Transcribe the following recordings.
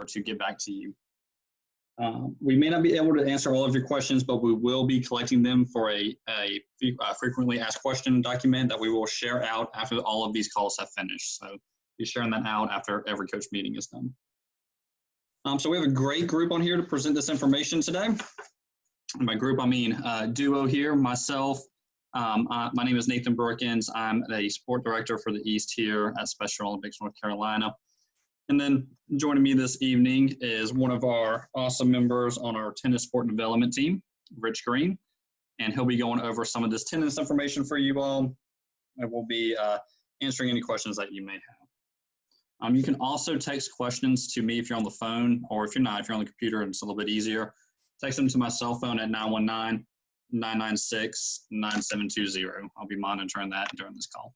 to get back to you. We may not be able to answer all of your questions, but we will be collecting them for a frequently asked question document that we will share out after all of these calls have finished. So be sharing that out after every coach meeting is done. So we have a great group on here to present this information today. And by group, I mean duo here, myself. My name is Nathan Brookins. I'm the sport director for the East here at Special Olympics North Carolina. And then joining me this evening is one of our awesome members on our tennis sport and development team, Rich Green. And he'll be going over some of this tennis information for you all. And we'll be answering any questions that you may have. You can also text questions to me if you're on the phone, or if you're not, if you're on the computer, it's a little bit easier. Text them to my cell phone at 919-996-9720. I'll be monitoring that during this call.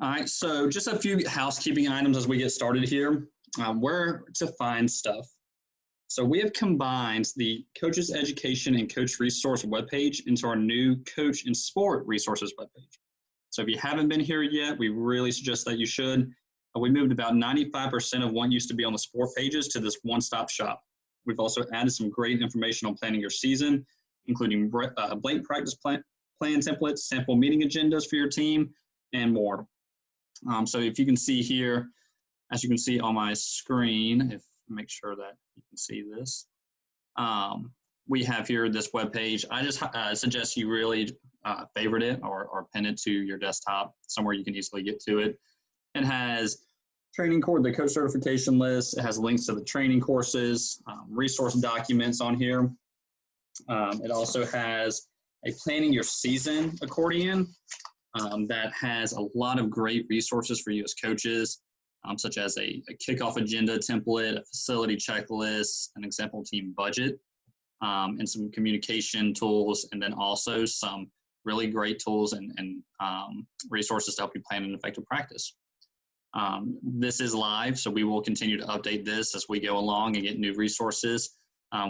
All right, so just a few housekeeping items as we get started here. Where to find stuff. So we have combined the Coaches Education and Coach Resource webpage into our new Coach and Sport Resources webpage. So if you haven't been here yet, we really suggest that you should. We moved about 95% of what used to be on the sport pages to this one-stop shop. We've also added some great information on planning your season, including blank practice plan templates, sample meeting agendas for your team, and more. So if you can see here, as you can see on my screen, make sure that you can see this, we have here this web page. I just suggest you really favorite it or pin it to your desktop, somewhere you can easily get to it. It has training course, the coach certification list. It has links to the training courses, resource documents on here. It also has a planning your season accordion that has a lot of great resources for you as coaches, such as a kickoff agenda template, a facility checklist, an example team budget, and some communication tools, and then also some really great tools and resources to help you plan an effective practice. This is live, so we will continue to update this as we go along and get new resources.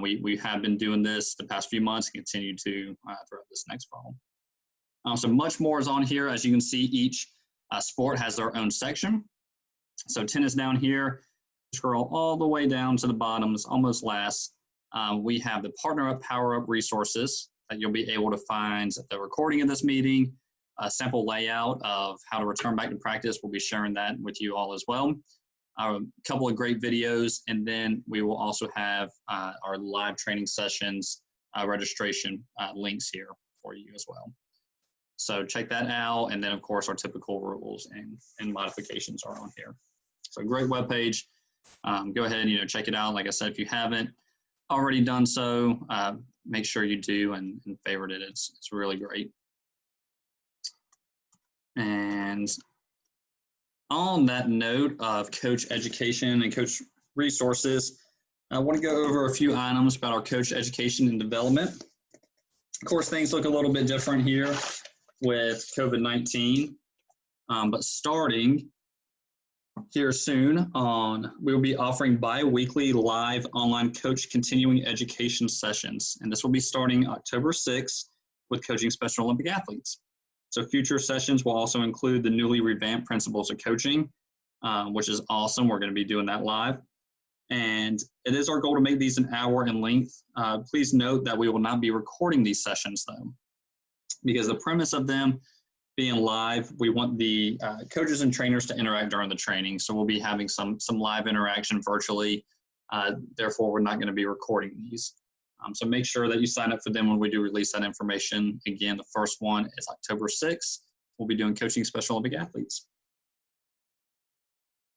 We have been doing this the past few months and continue to throughout this next fall. So much more is on here. As you can see, each sport has their own section. So tennis down here, scroll all the way down to the bottom, it's almost last. We have the Partner Up, Power Up resources that you'll be able to find the recording of this meeting, a sample layout of how to return back to practice. We'll be sharing that with you all as well. A couple of great videos, and then we will also have our live training sessions registration links here for you as well. So check that out, and then of course our typical rules and modifications are on here. So great webpage. Go ahead and check it out. Like I said, if you haven't already done so, make sure you do and favorite it. It's really great. And on that note of coach education and coach resources, I want to go over a few items about our coach education and development. Of course, things look a little bit different here with COVID-19, but starting here soon we'll be offering bi-weekly live online coach continuing education sessions, and this will be starting October 6th with coaching Special Olympic athletes. So future sessions will also include the newly revamped Principles of Coaching, which is awesome. We're going to be doing that live. And it is our goal to make these an hour in length. Please note that we will not be recording these sessions though, because the premise of them being live, we want the coaches and trainers to interact during the training. So we'll be having some live interaction virtually. Therefore, we're not going to be recording these. So make sure that you sign up for them when we do release that information. Again, the first one is October 6th. We'll be doing coaching Special Olympic athletes.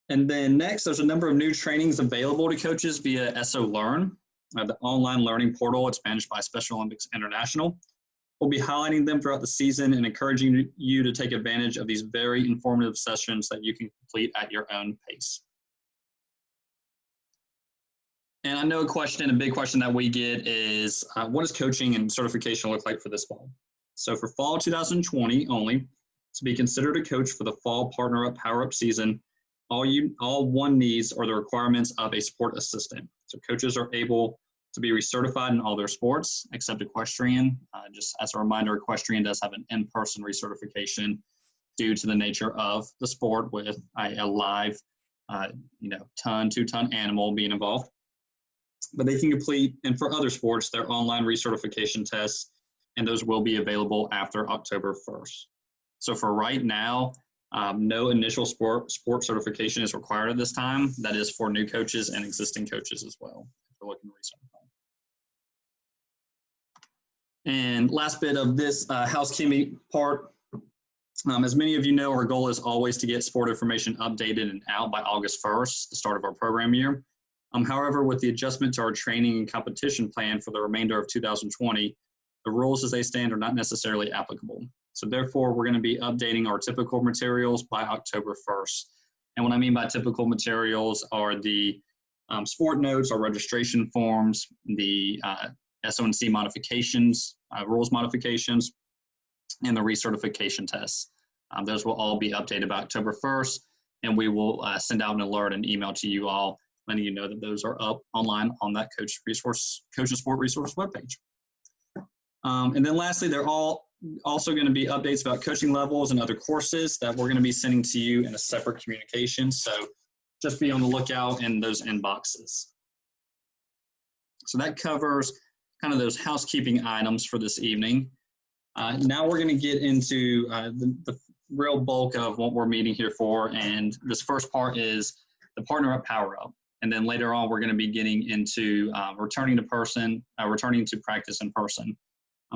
And then next, there's a number of new trainings available to coaches via SO Learn, the online learning portal. It's managed by Special Olympics International. We'll be highlighting them throughout the season and encouraging you to take advantage of these very informative sessions that you can complete at your own pace. And I know a big question that we get is, what does coaching and certification look like for this fall? So for fall 2020 only, to be considered a coach for the fall Partner Up, Power Up season, all one needs are the requirements of a sport assistant. So coaches are able to be recertified in all their sports except equestrian. Just as a reminder, equestrian does have an in-person recertification due to the nature of the sport with a live ton, 2-ton animal being involved. But they can complete, and for other sports, their online recertification tests, and those will be available after October 1st. So for right now, no initial sport certification is required at this time. That is for new coaches and existing coaches as well, if they're looking to recertify. And last bit of this housekeeping part, as many of you know, our goal is always to get sport information updated and out by August 1st, the start of our program year. However, with the adjustment to our training and competition plan for the remainder of 2020, the rules as they stand are not necessarily applicable. So therefore, we're going to be updating our typical materials by October 1st. And what I mean by typical materials are the sport notes, our registration forms, the SONC modifications, rules modifications, and the recertification tests. Those will all be updated by October 1st, and we will send out an alert and email to you all, letting you know that those are up online on that Coach and Sport Resource webpage. And then lastly, they're all also going to be updates about coaching levels and other courses that we're going to be sending to you in a separate communication. So just be on the lookout in those inboxes. So that covers kind of those housekeeping items for this evening. Now we're going to get into the real bulk of what we're meeting here for. And this first part is the Partner Up Power Up. And then later on, we're going to be getting into returning to practice in person.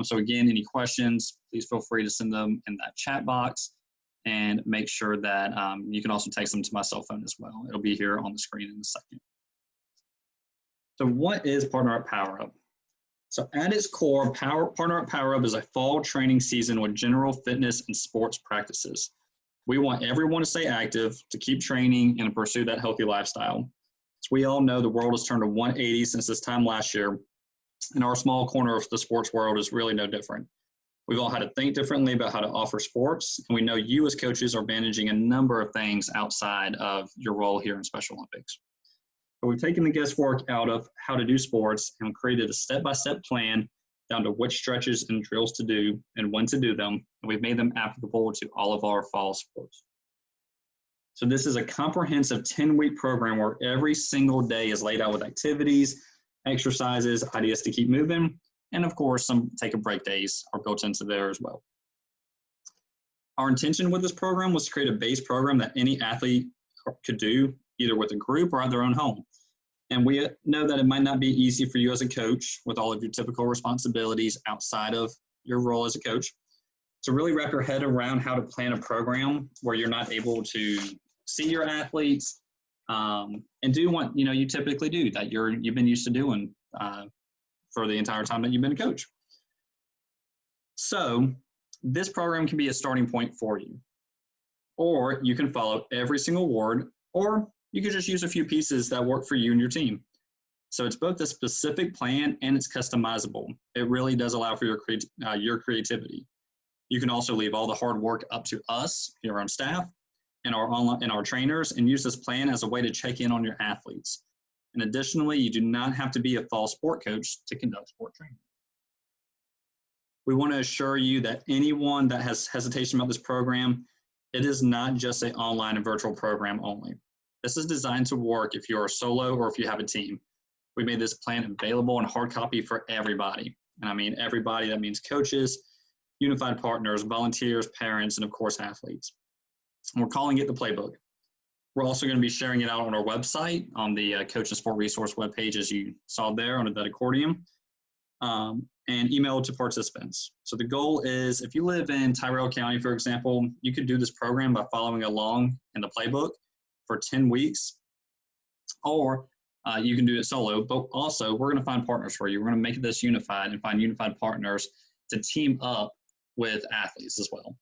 So again, any questions, please feel free to send them in that chat box, and make sure that you can also text them to my cell phone as well. It'll be here on the screen in a second. So what is Partner Up Power Up? So at its core, Partner Up Power Up is a fall training season with general fitness and sports practices. We want everyone to stay active, to keep training, and to pursue that healthy lifestyle. As we all know, the world has turned a 180 since this time last year, and our small corner of the sports world is really no different. We've all had to think differently about how to offer sports, and we know you as coaches are managing a number of things outside of your role here in Special Olympics. But we've taken the guesswork out of how to do sports and created a step-by-step plan down to which stretches and drills to do and when to do them, and we've made them applicable to all of our fall sports. So this is a comprehensive 10-week program where every single day is laid out with activities, exercises, ideas to keep moving, and of course, some take a break days are built into there as well. Our intention with this program was to create a base program that any athlete could do either with a group or at their own home. And we know that it might not be easy for you as a coach with all of your typical responsibilities outside of your role as a coach to really wrap your head around how to plan a program where you're not able to see your athletes and do what you typically do that you've been used to doing for the entire time that you've been a coach. So this program can be a starting point for you, or you can follow every single word, or you could just use a few pieces that work for you and your team. So it's both a specific plan and it's customizable. It really does allow for your creativity. You can also leave all the hard work up to us, your own staff, and our trainers, and use this plan as a way to check in on your athletes. And additionally, you do not have to be a fall sport coach to conduct sport training. We want to assure you that anyone that has hesitation about this program, it is not just an online and virtual program only. This is designed to work if you're a solo or if you have a team. We made this plan available in hard copy for everybody. And I mean everybody, that means coaches, unified partners, volunteers, parents, and of course athletes. And we're calling it the Playbook. We're also going to be sharing it out on our website, on the Coach and Sport Resource webpage, as you saw there under that accordion, and email to participants. So the goal is, if you live in Tyrell County, for example, you could do this program by following along in the Playbook for 10 weeks, or you can do it solo, but also we're going to find partners for you. We're going to make this unified and find unified partners to team up with athletes as well.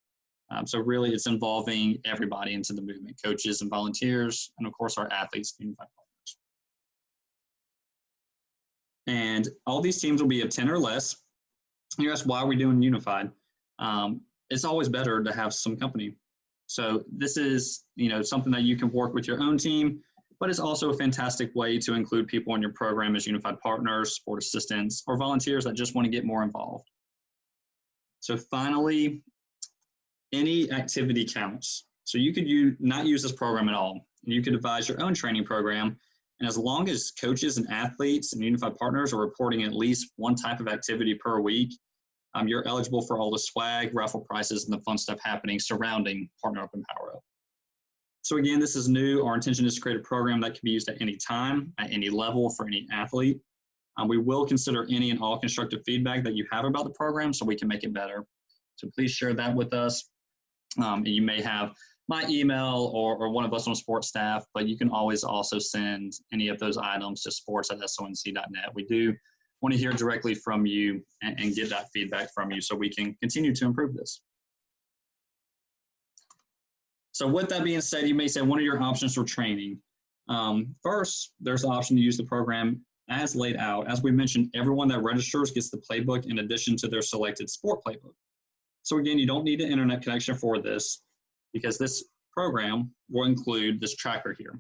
So really it's involving everybody into the movement, coaches and volunteers, and of course our athletes, unified partners. And all these teams will be of 10 or less. You ask, why are we doing unified? It's always better to have some company. So this is, something that you can work with your own team, but it's also a fantastic way to include people in your program as unified partners, sport assistants, or volunteers that just want to get more involved. So finally, any activity counts. So you could not use this program at all. and you can devise your own training program. And as long as coaches and athletes and unified partners are reporting at least one type of activity per week, you're eligible for all the swag, raffle prizes, and the fun stuff happening surrounding Partner Up and Power Up. So again, this is new. Our intention is to create a program that can be used at any time, at any level, for any athlete. We will consider any and all constructive feedback that you have about the program so we can make it better. So please share that with us. You may have my email or one of us on sports staff, but you can always also send any of those items to sports@sonc.net. We do want to hear directly from you and get that feedback from you so we can continue to improve this. So with that being said, you may say, what are your options for training? First, there's the option to use the program as laid out. As we mentioned, everyone that registers gets the playbook in addition to their selected sport playbook. So again, you don't need an internet connection for this because this program will include this tracker here.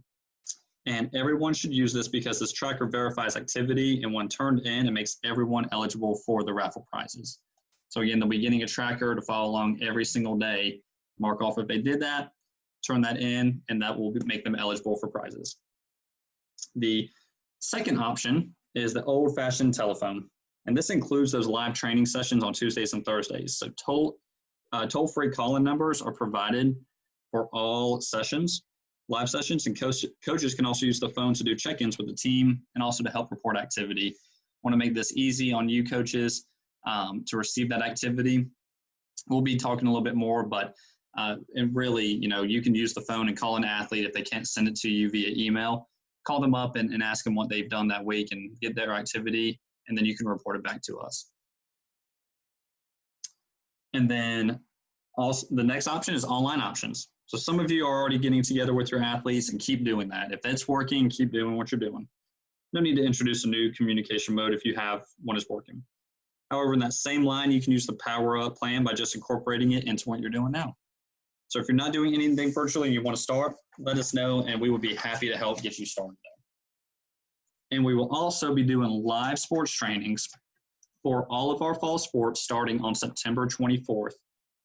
And everyone should use this because this tracker verifies activity, and when turned in, it makes everyone eligible for the raffle prizes. So again, they'll be getting a tracker to follow along every single day, mark off if they did that, turn that in, and that will make them eligible for prizes. The second option is the old-fashioned telephone, and this includes those live training sessions on Tuesdays and Thursdays. So toll-free call-in numbers are provided for all sessions, live sessions, and coaches can also use the phone to do check-ins with the team and also to help report activity. Want to make this easy on you coaches to receive that activity. We'll be talking a little bit more, but and really, you can use the phone and call an athlete if they can't send it to you via email. Call them up and ask them what they've done that week and get their activity, and then you can report it back to us. And then also the next option is online options. So some of you are already getting together with your athletes, and keep doing that. If it's working, keep doing what you're doing. No need to introduce a new communication mode if you have one is working. However, in that same line, you can use the Power Up plan by just incorporating it into what you're doing now. So if you're not doing anything virtually and you want to start, let us know, and we will be happy to help get you started there. And we will also be doing live sports trainings for all of our fall sports starting on September 24th.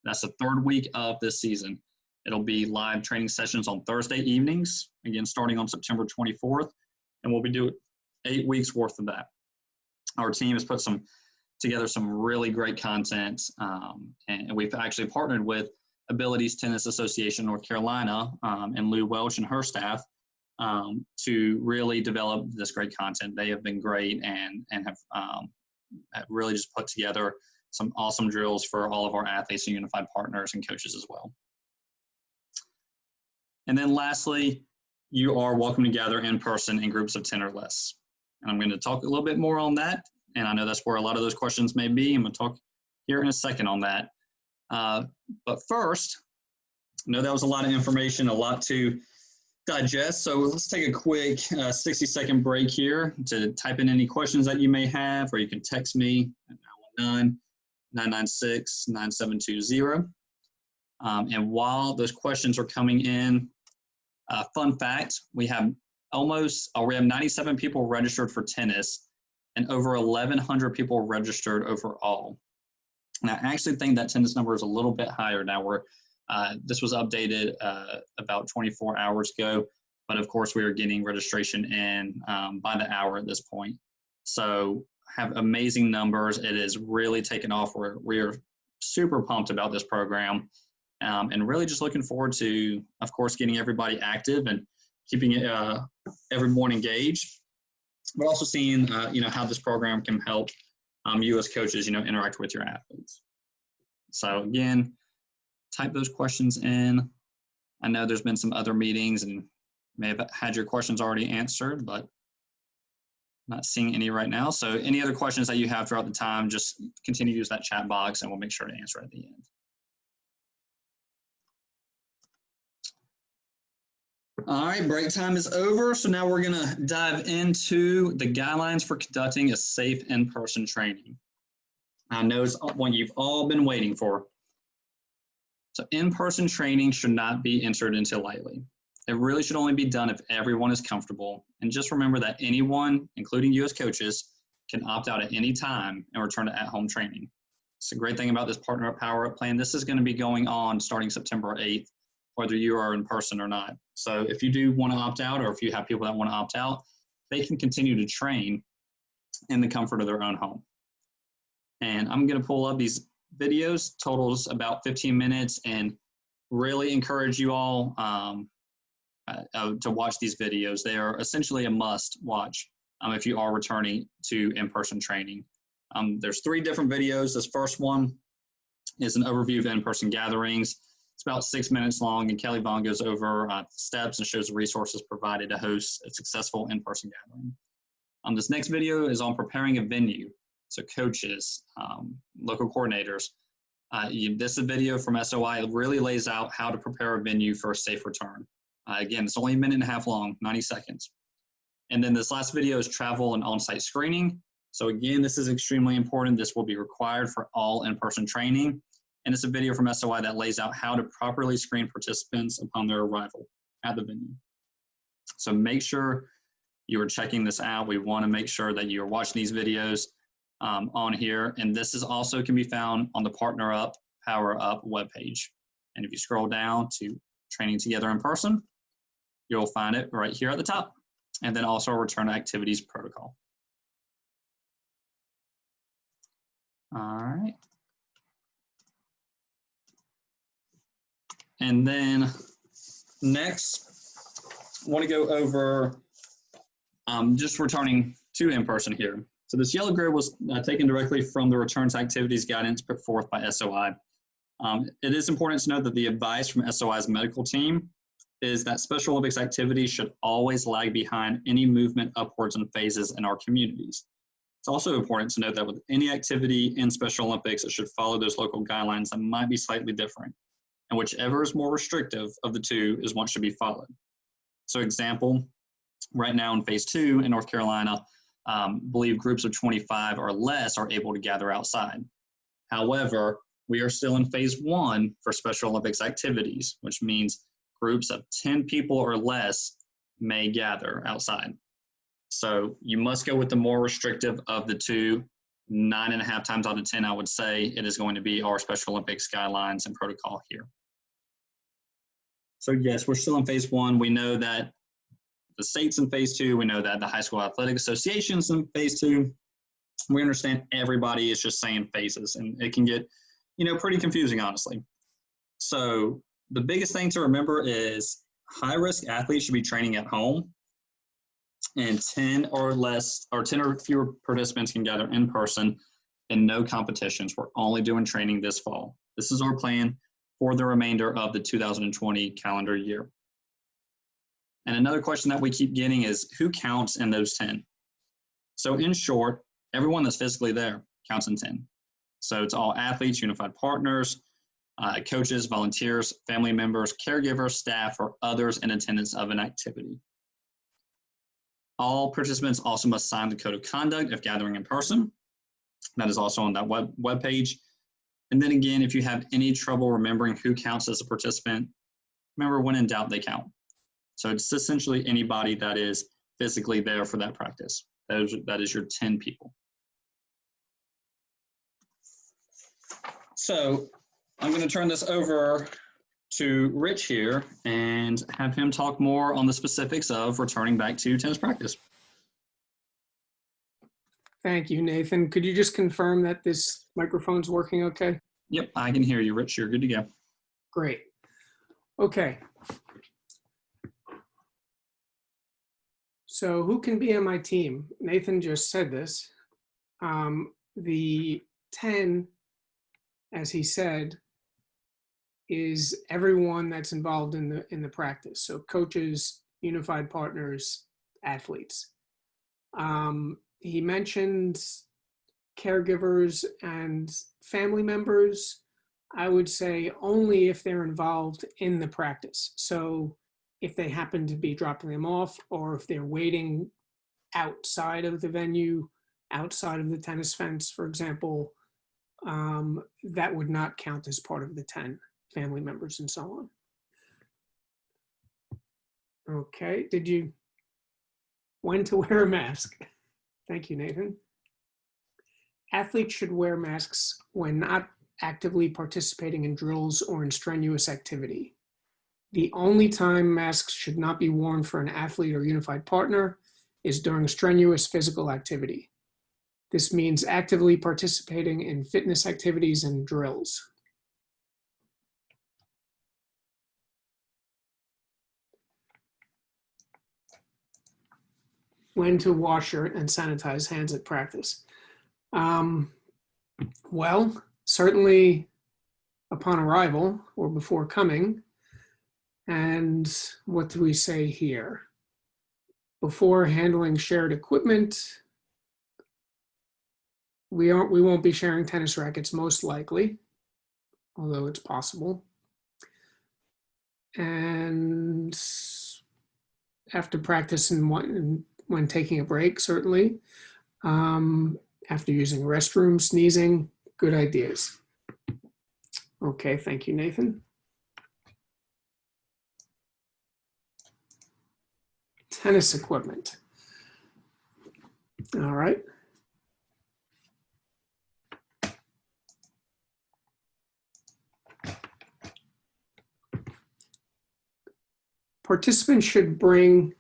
That's the third week of this season. It'll be live training sessions on Thursday evenings, again, starting on September 24th, and we'll be doing 8 weeks worth of that. Our team has put together some really great content, and we've actually partnered with Abilities Tennis Association North Carolina and Lou Welch and her staff to really develop this great content. They have been great and have really just put together some awesome drills for all of our athletes and unified partners and coaches as well. And then lastly, you are welcome to gather in person in groups of 10 or less. And I'm going to talk a little bit more on that. And I know that's where a lot of those questions may be. I'm going to talk here in a second on that. But first, I know that was a lot of information, a lot to digest. So let's take a quick 60-second break here to type in any questions that you may have, or you can text me at 919-996-9720. And while those questions are coming in, fun fact, we have 97 people registered for tennis and over 1,100 people registered overall. And I actually think that tennis number is a little bit higher now. This was updated about 24 hours ago, but of course we are getting registration in by the hour at this point. So have amazing numbers. It is really taken off. We are super pumped about this program and really just looking forward to, of course, getting everybody active and keeping everyone engaged, but also seeing how this program can help you as coaches, interact with your athletes. So again, type those questions in. I know there's been some other meetings and may have had your questions already answered, but I'm not seeing any right now. So any other questions that you have throughout the time, just continue to use that chat box and we'll make sure to answer at the end. All right, break time is over. So now we're gonna dive into the guidelines for conducting a safe in-person training. I know it's one you've all been waiting for. So in-person training should not be entered into lightly. It really should only be done if everyone is comfortable. And just remember that anyone, including you as coaches, can opt out at any time and return to at-home training. It's a great thing about this Partner Up Power Up plan. This is gonna be going on starting September 8th whether you are in person or not. So if you do want to opt out, or if you have people that want to opt out, they can continue to train in the comfort of their own home. And I'm going to pull up these videos, totals about 15 minutes, and really encourage you all to watch these videos. They are essentially a must watch if you are returning to in-person training. There's 3 different videos. This first one is an overview of in-person gatherings. It's about 6 minutes long, and Kelly Vaughn goes over steps and shows the resources provided to host a successful in-person gathering. This next video is on preparing a venue. So coaches, local coordinators. This is a video from SOI. It really lays out how to prepare a venue for a safe return. Again, it's only 1.5 minutes long, 90 seconds. And then this last video is travel and on-site screening. So again, this is extremely important. This will be required for all in-person training. And it's a video from SOI that lays out how to properly screen participants upon their arrival at the venue. So make sure you are checking this out. We want to make sure that you are watching these videos on here. And this is also can be found on the Partner Up, Power Up webpage. And if you scroll down to Training Together in Person, you'll find it right here at the top. And then also a return to activities protocol. All right. And then next, I want to go over just returning to in-person here. So this yellow grid was taken directly from the return to activities guidance put forth by SOI. It is important to note that the advice from SOI's medical team is that Special Olympics activities should always lag behind any movement upwards in phases in our communities. It's also important to note that with any activity in Special Olympics, it should follow those local guidelines that might be slightly different. And whichever is more restrictive of the two is what should be followed. So example, right now in phase 2 in North Carolina, believe groups of 25 or less are able to gather outside. However, we are still in phase 1 for Special Olympics activities, which means groups of 10 people or less may gather outside. So you must go with the more restrictive of the two. 9.5 times out of 10, I would say it is going to be our Special Olympics guidelines and protocol here. So yes, we're still in phase 1. We know that the state's in phase 2. We know that the High School Athletic Association's in phase 2. We understand everybody is just saying phases, and it can get, pretty confusing, honestly. So the biggest thing to remember is high-risk athletes should be training at home, and 10 or fewer participants can gather in person, and no competitions. We're only doing training this fall. This is our plan for the remainder of the 2020 calendar year. And another question that we keep getting is who counts in those 10? So in short, everyone that's physically there counts in 10. So it's all athletes, unified partners, coaches, volunteers, family members, caregivers, staff, or others in attendance of an activity. All participants also must sign the code of conduct if gathering in person. That is also on that web page. And then again, if you have any trouble remembering who counts as a participant, remember when in doubt, they count. So it's essentially anybody that is physically there for that practice. That is your 10 people. So I'm going to turn this over to Rich here and have him talk more on the specifics of returning back to tennis practice. Thank you, Nathan. Could you just confirm that this microphone's working okay? Yep, I can hear you, Rich. You're good to go. Great. Okay. So who can be on my team? Nathan just said this. The 10, as he said, is everyone that's involved in the practice. So coaches, unified partners, athletes. He mentioned caregivers and family members. I would say only if they're involved in the practice. So if they happen to be dropping them off, or if they're waiting outside of the venue, outside of the tennis fence, for example, that would not count as part of the 10 family members and so on. Okay, when to wear a mask? Thank you, Nathan. Athletes should wear masks when not actively participating in drills or in strenuous activity. The only time masks should not be worn for an athlete or unified partner is during strenuous physical activity. This means actively participating in fitness activities and drills. When to wash and sanitize hands at practice. Well, certainly upon arrival or before coming. And what do we say here? Before handling shared equipment, we won't be sharing tennis rackets most likely, although it's possible. And after practice and when taking a break, certainly. After using restroom, sneezing, good ideas. Okay, thank you, Nathan. Tennis equipment. All right. Participants should bring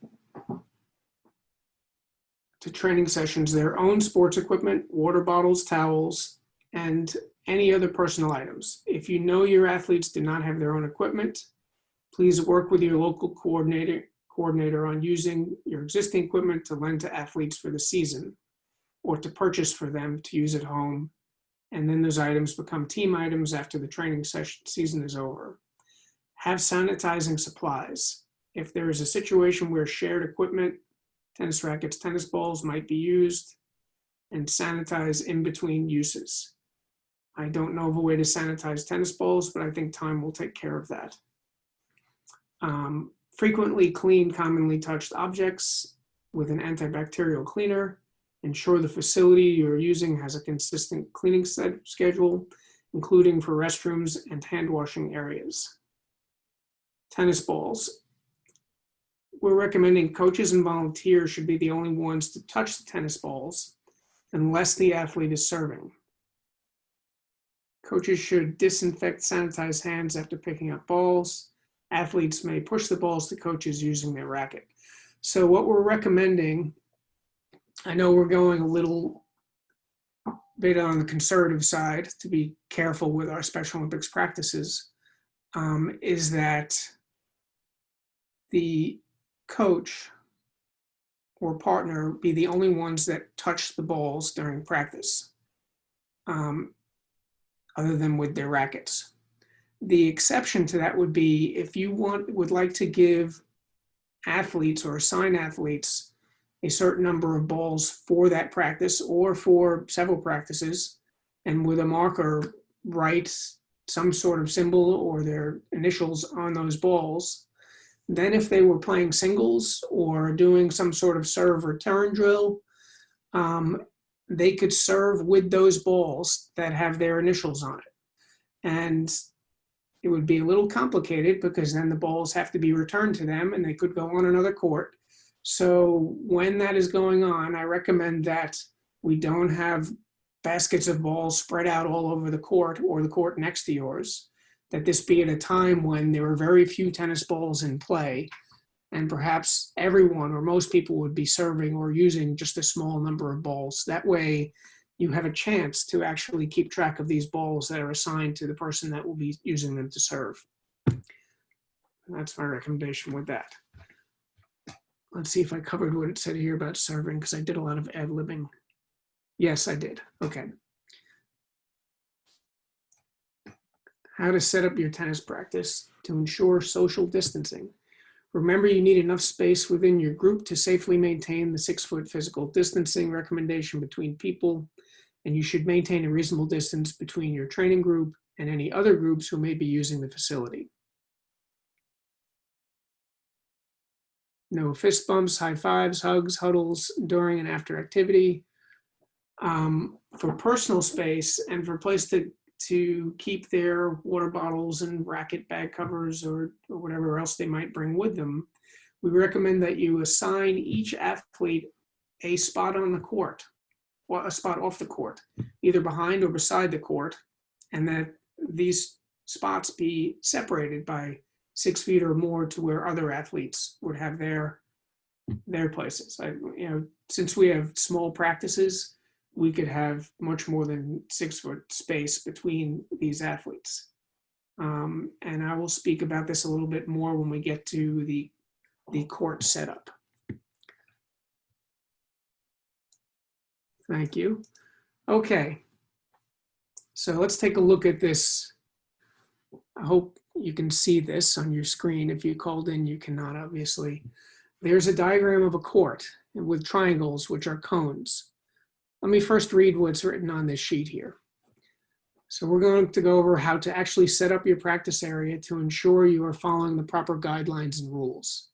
to training sessions their own sports equipment, water bottles, towels, and any other personal items. If you know your athletes do not have their own equipment, please work with your local coordinator on using your existing equipment to lend to athletes for the season or to purchase for them to use at home. And then those items become team items after the training season is over. Have sanitizing supplies. If there is a situation where shared equipment, tennis rackets, tennis balls might be used, and sanitize in between uses. I don't know of a way to sanitize tennis balls, but I think time will take care of that. Frequently clean commonly touched objects with an antibacterial cleaner. Ensure the facility you're using has a consistent cleaning schedule, including for restrooms and hand washing areas. Tennis balls. We're recommending coaches and volunteers should be the only ones to touch the tennis balls unless the athlete is serving. Coaches should disinfect, sanitize hands after picking up balls. Athletes may push the balls to coaches using their racket. So what we're recommending, I know we're going a little bit on the conservative side to be careful with our Special Olympics practices, is that the coach or partner be the only ones that touch the balls during practice, other than with their rackets. The exception to that would be if you would like to give athletes or assign athletes a certain number of balls for that practice or for several practices, and with a marker write some sort of symbol or their initials on those balls. Then if they were playing singles or doing some sort of serve return drill, they could serve with those balls that have their initials on it. And it would be a little complicated because then the balls have to be returned to them and they could go on another court. So when that is going on, I recommend that we don't have baskets of balls spread out all over the court or the court next to yours, that this be at a time when there are very few tennis balls in play and perhaps everyone or most people would be serving or using just a small number of balls. That way you have a chance to actually keep track of these balls that are assigned to the person that will be using them to serve. That's my recommendation with that. Let's see if I covered what it said here about serving, because I did a lot of ad-libbing. Yes, I did. Okay. How to set up your tennis practice to ensure social distancing. Remember, you need enough space within your group to safely maintain the 6-foot physical distancing recommendation between people, and you should maintain a reasonable distance between your training group and any other groups who may be using the facility. No fist bumps, high fives, hugs, huddles during and after activity. For personal space and for a place to keep their water bottles and racket bag covers or whatever else they might bring with them, we recommend that you assign each athlete a spot on the court, or a spot off the court, either behind or beside the court, and that these spots be separated by 6 feet or more to where other athletes would have their places. Since we have small practices, we could have much more than 6 foot space between these athletes. And I will speak about this a little bit more when we get to the court setup. Thank you. Okay, so let's take a look at this. I hope you can see this on your screen. If you called in, you cannot, obviously. There's a diagram of a court with triangles, which are cones. Let me first read what's written on this sheet here. So we're going to go over how to actually set up your practice area to ensure you are following the proper guidelines and rules.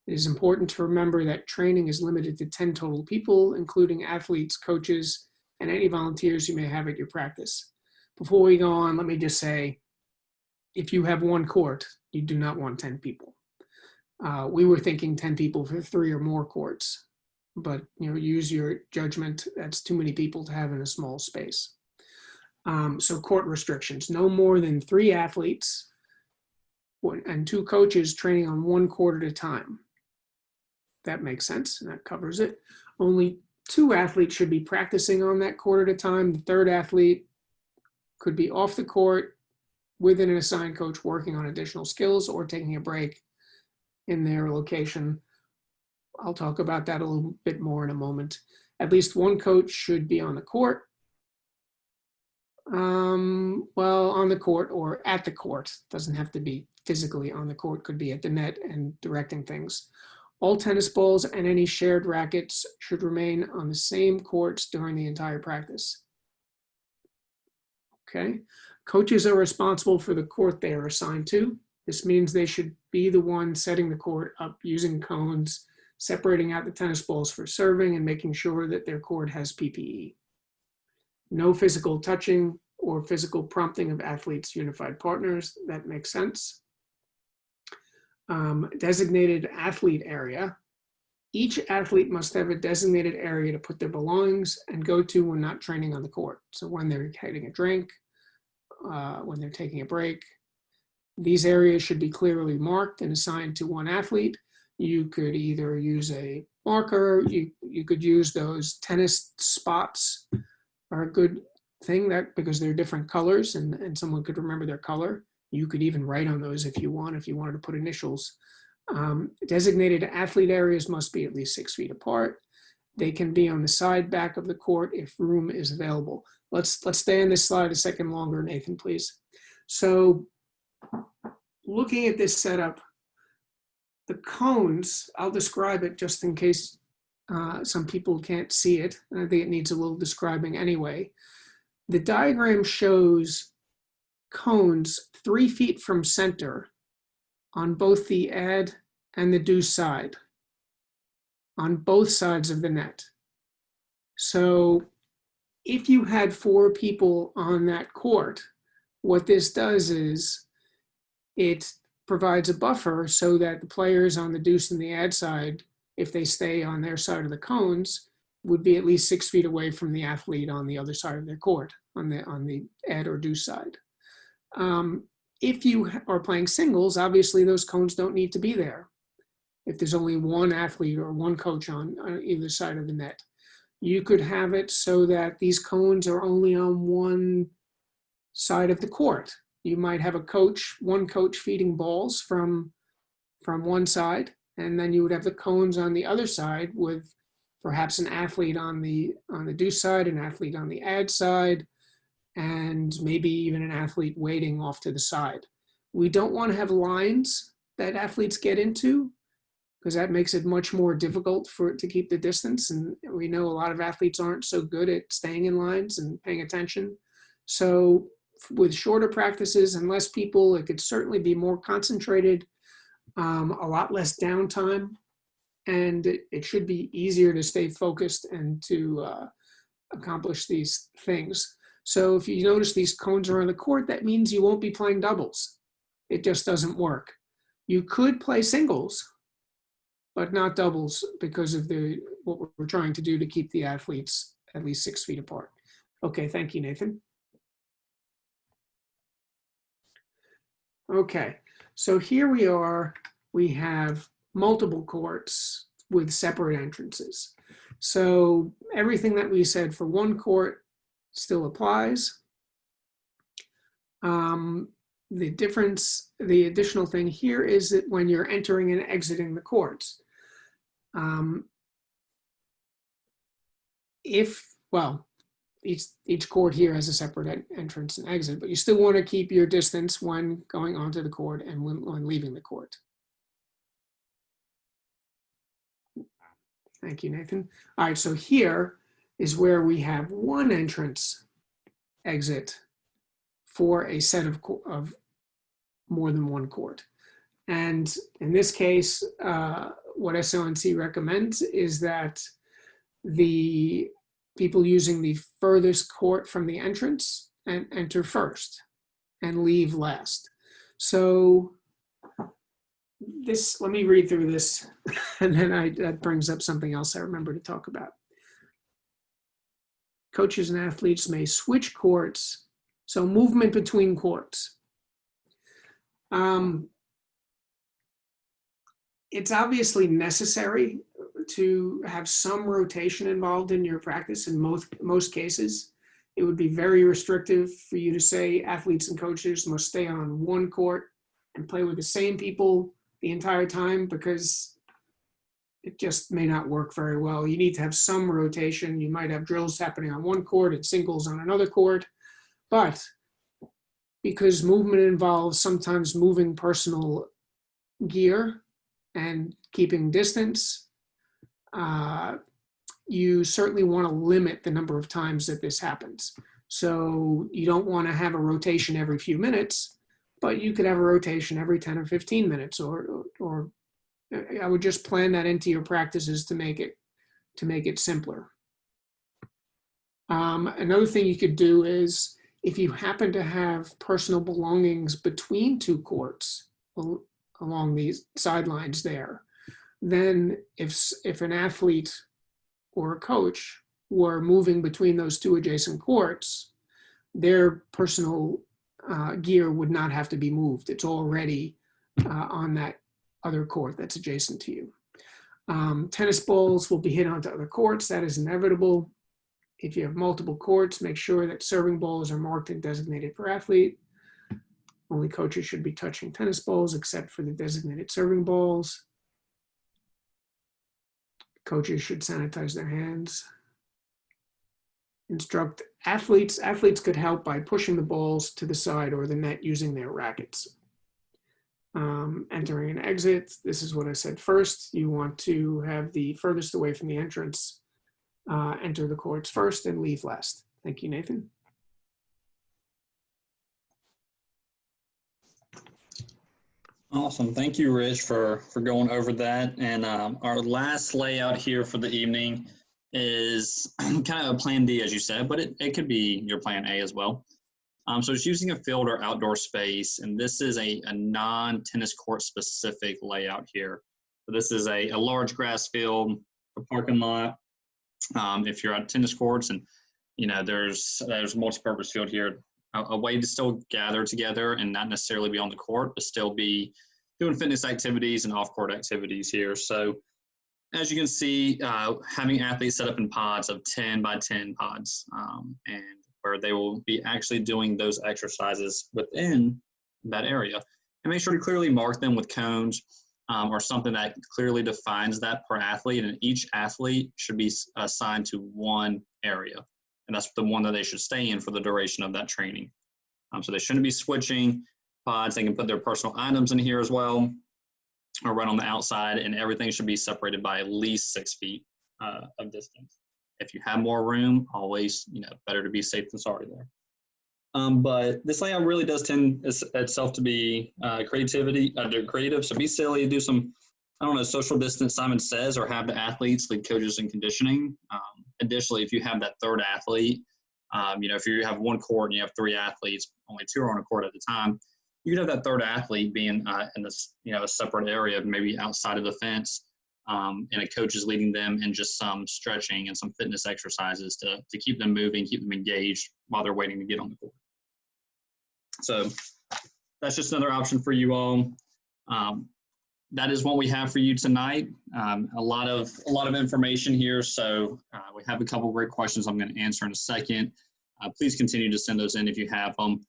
It is important to remember that training is limited to 10 total people, including athletes, coaches, and any volunteers you may have at your practice. Before we go on, let me just say, if you have one court, you do not want 10 people. We were thinking 10 people for 3 or more courts, but use your judgment. That's too many people to have in a small space. So court restrictions: no more than 3 athletes and 2 coaches training on 1 court at a time. That makes sense, and that covers it. Only 2 athletes should be practicing on that court at a time. The 3rd athlete could be off the court with an assigned coach working on additional skills or taking a break in their location. I'll talk about that a little bit more in a moment. At least 1 coach should be on the court. Well, on the court or at the court. Doesn't have to be physically on the court, could be at the net and directing things. All tennis balls and any shared rackets should remain on the same courts during the entire practice. Okay. Coaches are responsible for the court they are assigned to. This means they should be the one setting the court up using cones, separating out the tennis balls for serving, and making sure that their court has PPE. No physical touching or physical prompting of athletes' unified partners. That makes sense. Designated athlete area. Each athlete must have a designated area to put their belongings and go to when not training on the court. So when they're getting a drink, when they're taking a break. These areas should be clearly marked and assigned to 1 athlete. You could either use a marker, you could use those tennis spots are a good thing because they're different colors and someone could remember their color. You could even write on those if you wanted to put initials. Designated athlete areas must be at least 6 feet apart. They can be on the side back of the court if room is available. Let's stay on this slide a second longer, Nathan, please. So looking at this setup, the cones, I'll describe it just in case some people can't see it, and I think it needs a little describing anyway. The diagram shows cones 3 feet from center on both the ad and the deuce side, on both sides of the net. So if you had 4 people on that court, what this does is it provides a buffer so that the players on the deuce and the ad side, if they stay on their side of the cones, would be at least 6 feet away from the athlete on the other side of their court, on the ad or deuce side. If you are playing singles, obviously those cones don't need to be there. If there's only 1 athlete or 1 coach on either side of the net, you could have it so that these cones are only on 1 side of the court. You might have one coach feeding balls from 1 side, and then you would have the cones on the other side with perhaps an athlete on the deuce side, an athlete on the ad side, and maybe even an athlete waiting off to the side. We don't want to have lines that athletes get into because that makes it much more difficult to keep the distance. And we know a lot of athletes aren't so good at staying in lines and paying attention. So with shorter practices and less people, it could certainly be more concentrated, a lot less downtime, and it should be easier to stay focused and to accomplish these things. So if you notice these cones are on the court, that means you won't be playing doubles. It just doesn't work. You could play singles, but not doubles because of what we're trying to do to keep the athletes at least 6 feet apart. Okay, thank you, Nathan. Okay, So here we have multiple courts with separate entrances. So everything that we said for one court still applies. The additional thing here is that when you're entering and exiting the courts, each court here has a separate entrance and exit, but you still want to keep your distance when going onto the court and when leaving the court. Thank you, Nathan. All right, so here is where we have one entrance exit for a set of more than one court. And in this case, what SONC recommends is that the people using the furthest court from the entrance and enter first and leave last. So let me read through this, and then that brings up something else I remember to talk about. Coaches and athletes may switch courts, so movement between courts. It's obviously necessary to have some rotation involved in your practice. In most cases, it would be very restrictive for you to say athletes and coaches must stay on one court and play with the same people the entire time, because it just may not work very well. You need to have some rotation. You might have drills happening on one court and singles on another court, but because movement involves sometimes moving personal gear and keeping distance, you certainly want to limit the number of times that this happens. So you don't want to have a rotation every few minutes, but you could have a rotation every 10 or 15 minutes, or I would just plan that into your practices to make it simpler. Another thing you could do is, if you happen to have personal belongings between two courts along these sidelines there, then if an athlete or a coach were moving between those two adjacent courts, their personal gear would not have to be moved. It's already on that other court that's adjacent to you. Tennis balls will be hit onto other courts. That is inevitable. If you have multiple courts, make sure that serving balls are marked and designated per athlete. Only coaches should be touching tennis balls except for the designated serving balls. Coaches should sanitize their hands. Instruct athletes. Athletes could help by pushing the balls to the side or the net using their rackets. Entering and exit. This is what I said first. You want to have the furthest away from the entrance enter the courts first and leave last. Thank you, Nathan. Awesome. Thank you, Rich, for going over that. And our last layout here for the evening is kind of a plan D, as you said, but it could be your plan A as well. So it's using a field or outdoor space, and this is a non-tennis court specific layout here. So this is a large grass field, a parking lot. If you're at tennis courts, and there's a multi-purpose field here, a way to still gather together and not necessarily be on the court, but still be doing fitness activities and off-court activities here. So as you can see, having athletes set up in pods of 10 by 10 pods, and where they will be actually doing those exercises within that area. And make sure to clearly mark them with cones or something that clearly defines that per athlete. And each athlete should be assigned to one area. And that's the one that they should stay in for the duration of that training. So they shouldn't be switching pods. They can put their personal items in here as well, or right on the outside, and everything should be separated by at least 6 feet of distance. If you have more room, always, better to be safe than sorry there. But this layout really does tend itself to be creative. So be silly, do some, social distance, Simon says, or have the athletes lead coaches in conditioning. Additionally, if you have that third athlete, if you have one court and you have 3 athletes, only 2 are on a court at a time, you could have that third athlete being in this, a separate area, maybe outside of the fence, and a coach is leading them in just some stretching and some fitness exercises to keep them moving, keep them engaged while they're waiting to get on the court. So that's just another option for you all. That is what we have for you tonight. A lot of information here. So we have a couple great questions I'm going to answer in a second. Please continue to send those in if you have them.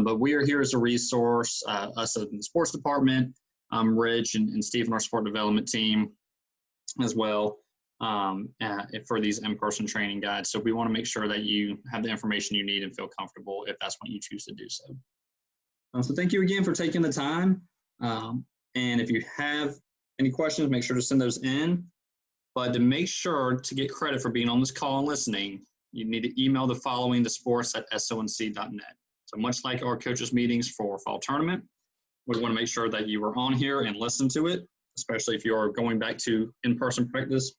But we are here as a resource, us in the sports department, Rich and Steve in our sport development team as well, for these in-person training guides. So we want to make sure that you have the information you need and feel comfortable if that's what you choose to do so. So thank you again for taking the time. And if you have any questions, make sure to send those in. But to make sure to get credit for being on this call and listening, you need to email the following to sports@sonc.net. So much like our coaches meetings for fall tournament, we want to make sure that you are on here and listen to it, especially if you're going back to in-person practice.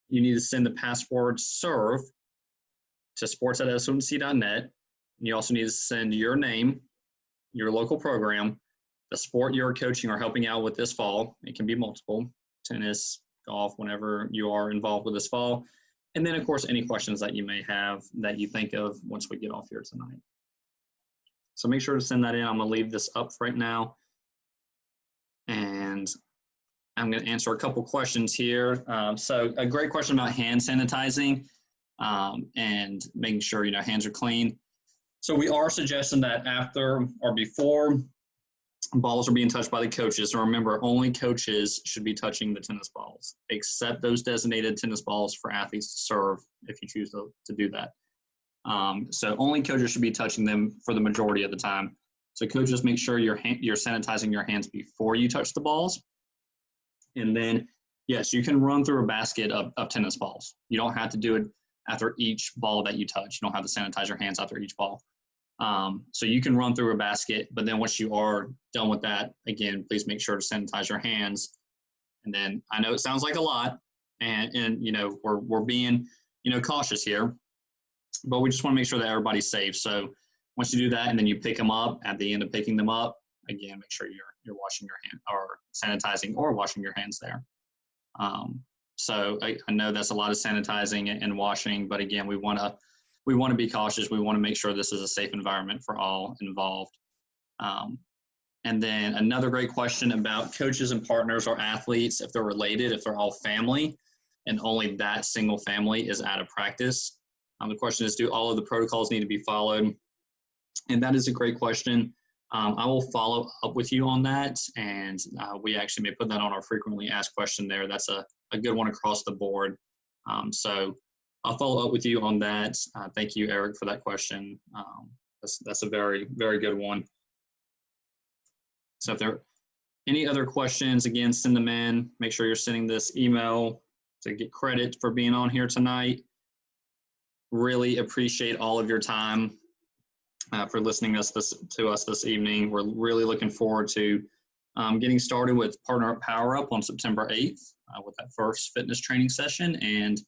You need to send the password SERVE to sports@sonc.net. And you also need to send your name, your local program, the sport you're coaching or helping out with this fall. It can be multiple: tennis, golf, whenever you are involved with this fall. And then, of course, any questions that you may have that you think of once we get off here tonight. So make sure to send that in. I'm going to leave this up right now. And I'm going to answer a couple questions here. So a great question about hand sanitizing and making sure, hands are clean. So we are suggesting that after or before balls are being touched by the coaches. So remember, only coaches should be touching the tennis balls, except those designated tennis balls for athletes to serve if you choose to do that. So only coaches should be touching them for the majority of the time. So coaches, make sure you're sanitizing your hands before you touch the balls. And then, yes, you can run through a basket of tennis balls. You don't have to do it after each ball that you touch. You don't have to sanitize your hands after each ball. So you can run through a basket, but then once you are done with that, again, please make sure to sanitize your hands. And then I know it sounds like a lot, and we're being, cautious here, but we just want to make sure that everybody's safe. So once you do that, and then you pick them up, at the end of picking them up, again, make sure you're washing your hand or sanitizing or washing your hands there. So I know that's a lot of sanitizing and washing, but again, we want to be cautious. We want to make sure this is a safe environment for all involved. And then another great question about coaches and partners or athletes, if they're related, if they're all family, and only that single family is out of practice. The question is, do all of the protocols need to be followed? And that is a great question. I will follow up with you on that, and we actually may put that on our frequently asked question there. That's a good one across the board. So I'll follow up with you on that. Thank you, Eric, for that question. That's a very, very good one. So if there are any other questions, again, send them in. Make sure you're sending this email to get credit for being on here tonight. Really appreciate all of your time for listening to us this evening. We're really looking forward to getting started with Partner Up Power Up on September 8th with that first fitness training session, and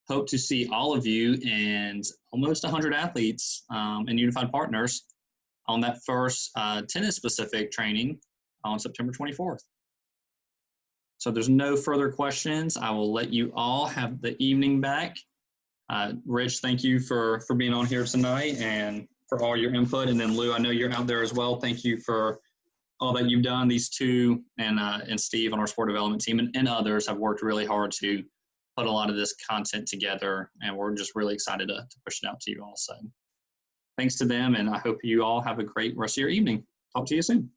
hope to see all of you and almost 100 athletes and unified partners on that first tennis-specific training on September 24th. So if there's no further questions, I will let you all have the evening back. Rich, thank you for being on here tonight and for all your input. And then Lou, I know you're out there as well. Thank you for all that you've done. These two and Steve on our sport development team and others have worked really hard to put a lot of this content together, and we're just really excited to push it out to you all. So thanks to them, and I hope you all have a great rest of your evening. Talk to you soon.